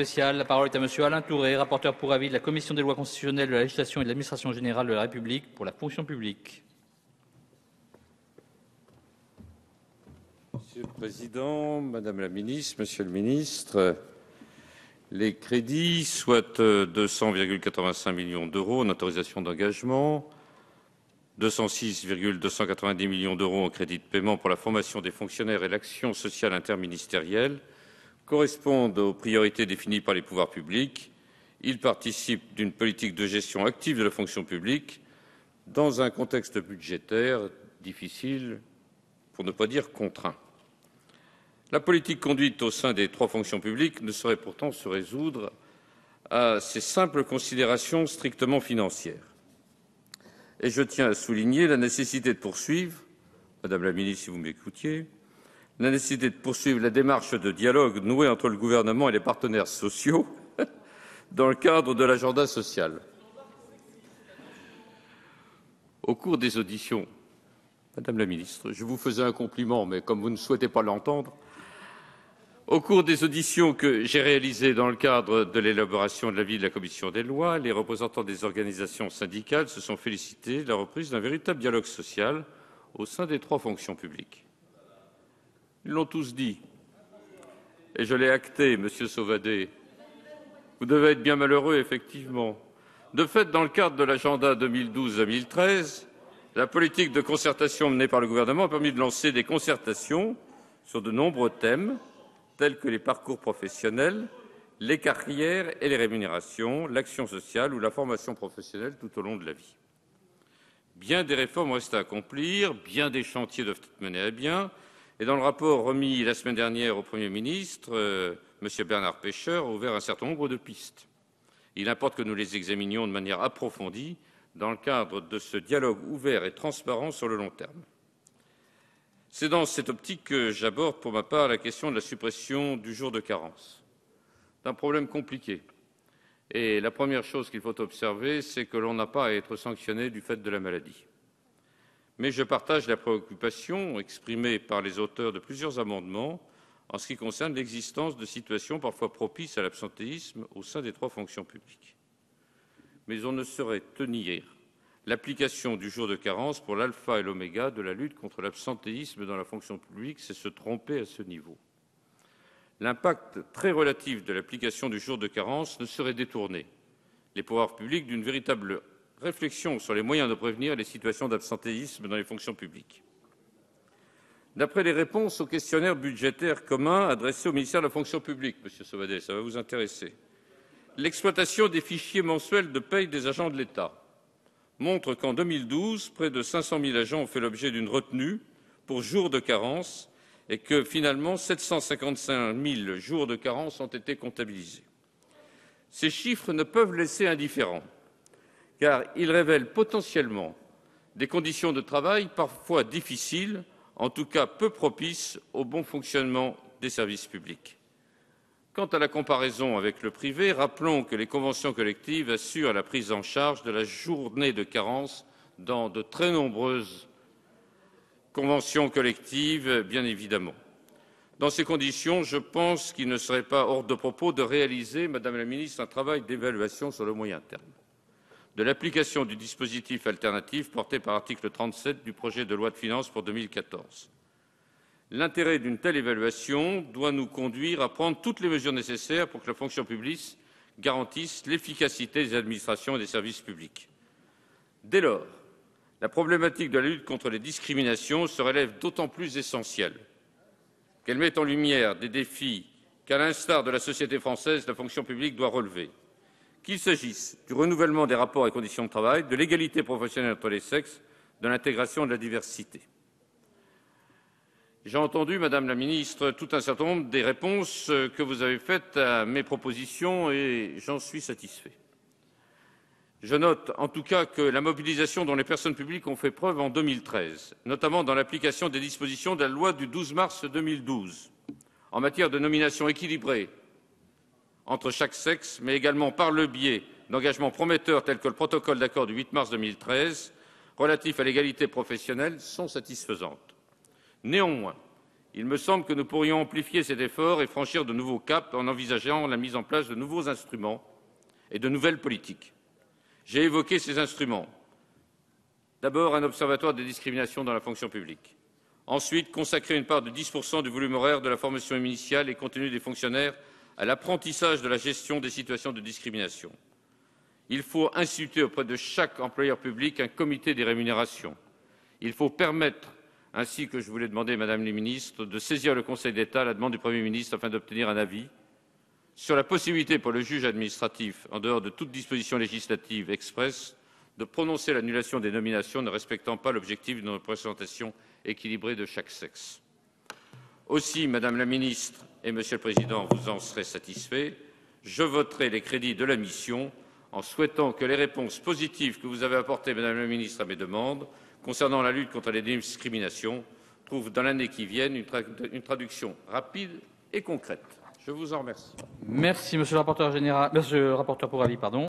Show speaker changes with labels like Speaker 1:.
Speaker 1: spéciale. La parole est à Monsieur Alain Touré, rapporteur pour avis de la Commission des lois constitutionnelles, de la législation et de l'administration générale de la République pour la fonction publique.
Speaker 2: Monsieur le Président, Madame la Ministre, Monsieur le Ministre, les crédits, soit 200,85 millions d'euros en autorisations d'engagement, 206,290 millions d'euros en crédits de paiement pour la formation des fonctionnaires et l'action sociale interministérielle, correspondent aux priorités définies par les pouvoirs publics. Ils participent d'une politique de gestion active de la fonction publique dans un contexte budgétaire difficile, pour ne pas dire contraint. La politique conduite au sein des trois fonctions publiques ne saurait pourtant se résoudre à ces simples considérations strictement financières. Et je tiens à souligner la nécessité de poursuivre, Madame la Ministre, si vous m'écoutiez, la nécessité de poursuivre la démarche de dialogue nouée entre le gouvernement et les partenaires sociaux dans le cadre de l'agenda social. Au cours des auditions, Madame la Ministre, je vous faisais un compliment, mais comme vous ne souhaitez pas l'entendre, au cours des auditions que j'ai réalisées dans le cadre de l'élaboration de l'avis de la Commission des lois, les représentants des organisations syndicales se sont félicités de la reprise d'un véritable dialogue social au sein des trois fonctions publiques. Ils l'ont tous dit, et je l'ai acté, Monsieur Sauvadet. Vous devez être bien malheureux, effectivement. De fait, dans le cadre de l'agenda 2012-2013, la politique de concertation menée par le gouvernement a permis de lancer des concertations sur de nombreux thèmes, tels que les parcours professionnels, les carrières et les rémunérations, l'action sociale ou la formation professionnelle tout au long de la vie. Bien des réformes restent à accomplir, bien des chantiers doivent être menés à bien, et dans le rapport remis la semaine dernière au Premier ministre, M. Bernard Pecheur a ouvert un certain nombre de pistes. Il importe que nous les examinions de manière approfondie dans le cadre de ce dialogue ouvert et transparent sur le long terme. C'est dans cette optique que j'aborde pour ma part la question de la suppression du jour de carence. C'est un problème compliqué. Et la première chose qu'il faut observer, c'est que l'on n'a pas à être sanctionné du fait de la maladie. Mais je partage la préoccupation exprimée par les auteurs de plusieurs amendements en ce qui concerne l'existence de situations parfois propices à l'absentéisme au sein des trois fonctions publiques. Mais on ne saurait tenir l'application du jour de carence pour l'alpha et l'oméga de la lutte contre l'absentéisme dans la fonction publique, c'est se tromper à ce niveau. L'impact très relatif de l'application du jour de carence ne saurait détourner les pouvoirs publics d'une véritable réflexion sur les moyens de prévenir les situations d'absentéisme dans les fonctions publiques. D'après les réponses au questionnaire budgétaire commun adressé au ministère de la fonction publique, Monsieur Sauvadet, ça va vous intéresser, l'exploitation des fichiers mensuels de paie des agents de l'État montre qu'en 2012, près de 500 000 agents ont fait l'objet d'une retenue pour jour de carence et que finalement 755 000 jours de carence ont été comptabilisés. Ces chiffres ne peuvent laisser indifférents, car ils révèlent potentiellement des conditions de travail parfois difficiles, en tout cas peu propices au bon fonctionnement des services publics. Quant à la comparaison avec le privé, rappelons que les conventions collectives assurent la prise en charge de la journée de carence dans de très nombreuses conventions collectives, bien évidemment. Dans ces conditions, je pense qu'il ne serait pas hors de propos de réaliser, Madame la Ministre, un travail d'évaluation sur le moyen terme de l'application du dispositif alternatif porté par l'article 37 du projet de loi de finances pour 2014. L'intérêt d'une telle évaluation doit nous conduire à prendre toutes les mesures nécessaires pour que la fonction publique garantisse l'efficacité des administrations et des services publics. Dès lors, la problématique de la lutte contre les discriminations se révèle d'autant plus essentielle qu'elle met en lumière des défis qu'à l'instar de la société française, la fonction publique doit relever, qu'il s'agisse du renouvellement des rapports et conditions de travail, de l'égalité professionnelle entre les sexes, de l'intégration et de la diversité. J'ai entendu, Madame la Ministre, tout un certain nombre des réponses que vous avez faites à mes propositions et j'en suis satisfait. Je note en tout cas que la mobilisation dont les personnes publiques ont fait preuve en 2013, notamment dans l'application des dispositions de la loi du 12 mars 2012, en matière de nomination équilibrée entre chaque sexe, mais également par le biais d'engagements prometteurs tels que le protocole d'accord du 8 mars 2013 relatif à l'égalité professionnelle, sont satisfaisantes. Néanmoins, Il me semble que nous pourrions amplifier cet effort et franchir de nouveaux caps en envisageant la mise en place de nouveaux instruments et de nouvelles politiques. J'ai évoqué ces instruments. D'abord, un observatoire des discriminations dans la fonction publique. Ensuite, consacrer une part de 10% du volume horaire de la formation initiale et continue des fonctionnaires à l'apprentissage de la gestion des situations de discrimination. Il faut instituer auprès de chaque employeur public un comité des rémunérations. Il faut permettre, ainsi que je vous l'ai demandé, Madame la Ministre, de saisir le Conseil d'État à la demande du Premier ministre afin d'obtenir un avis sur la possibilité pour le juge administratif, en dehors de toute disposition législative expresse, de prononcer l'annulation des nominations ne respectant pas l'objectif d'une représentation équilibrée de chaque sexe. Aussi, Madame la Ministre et Monsieur le Président, vous en serez satisfaits, je voterai les crédits de la mission en souhaitant que les réponses positives que vous avez apportées, Madame la Ministre, à mes demandes concernant la lutte contre les discriminations trouvent dans l'année qui vient une traduction rapide et concrète. Je vous en remercie.
Speaker 1: Merci, Monsieur le rapporteur général, Monsieur le rapporteur pour avis, pardon.